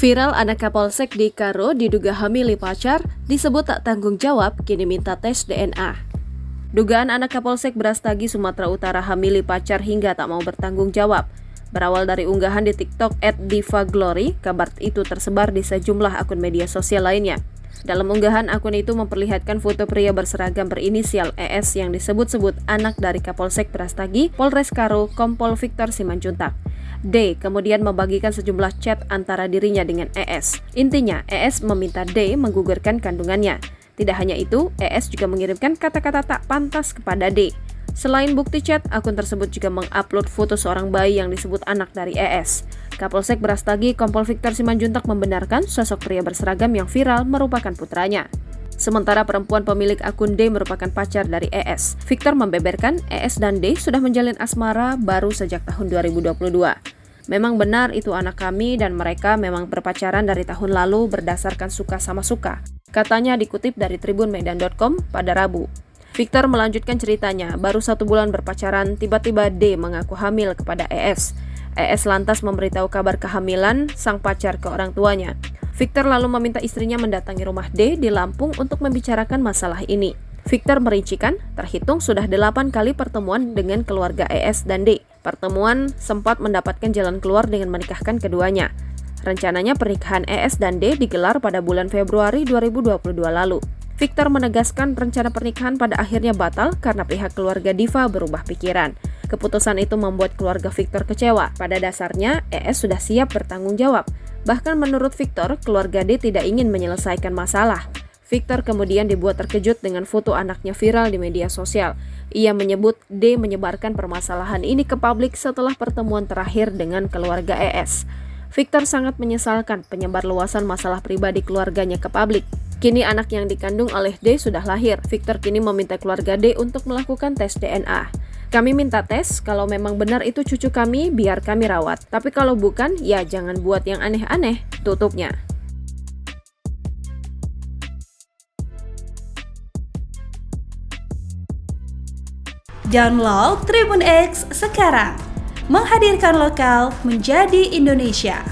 Viral anak Kapolsek di Karo diduga hamili pacar, disebut tak tanggung jawab, kini minta tes DNA. Dugaan anak Kapolsek Brastagi, Sumatera Utara hamili pacar hingga tak mau bertanggung jawab. Berawal dari unggahan di TikTok @divaglory, kabar itu tersebar di sejumlah akun media sosial lainnya. Dalam unggahan, akun itu memperlihatkan foto pria berseragam berinisial ES yang disebut-sebut anak dari Kapolsek Brastagi, Polres Karo, Kompol Victor Simanjuntak. D kemudian membagikan sejumlah chat antara dirinya dengan ES. Intinya, ES meminta D menggugurkan kandungannya. Tidak hanya itu, ES juga mengirimkan kata-kata tak pantas kepada D. Selain bukti chat, akun tersebut juga mengupload foto seorang bayi yang disebut anak dari ES. Kapolsek Brastagi, Kompol Victor Simanjuntak membenarkan sosok pria berseragam yang viral merupakan putranya. Sementara perempuan pemilik akun D merupakan pacar dari ES. Victor membeberkan ES dan D sudah menjalin asmara baru sejak tahun 2022. Memang benar itu anak kami dan mereka memang berpacaran dari tahun lalu berdasarkan suka sama suka. Katanya dikutip dari tribunmedan.com pada Rabu. Victor melanjutkan ceritanya, baru 1 bulan berpacaran, tiba-tiba D mengaku hamil kepada ES. ES lantas memberitahu kabar kehamilan sang pacar ke orang tuanya. Victor lalu meminta istrinya mendatangi rumah D di Lampung untuk membicarakan masalah ini. Victor merincikan, terhitung sudah 8 kali pertemuan dengan keluarga ES dan D. Pertemuan sempat mendapatkan jalan keluar dengan menikahkan keduanya. Rencananya pernikahan ES dan D digelar pada bulan Februari 2022 lalu. Victor menegaskan rencana pernikahan pada akhirnya batal karena pihak keluarga Diva berubah pikiran. Keputusan itu membuat keluarga Victor kecewa. Pada dasarnya, ES sudah siap bertanggung jawab. Bahkan menurut Victor, keluarga D tidak ingin menyelesaikan masalah. Victor kemudian dibuat terkejut dengan foto anaknya viral di media sosial. Ia menyebut D menyebarkan permasalahan ini ke publik setelah pertemuan terakhir dengan keluarga ES. Victor sangat menyesalkan penyebar luasan masalah pribadi keluarganya ke publik. Kini anak yang dikandung oleh D sudah lahir. Victor kini meminta keluarga D untuk melakukan tes DNA. Kami minta tes, kalau memang benar itu cucu kami, biar kami rawat. Tapi kalau bukan, ya jangan buat yang aneh-aneh, tutupnya. Download Tribun X sekarang, menghadirkan lokal menjadi Indonesia.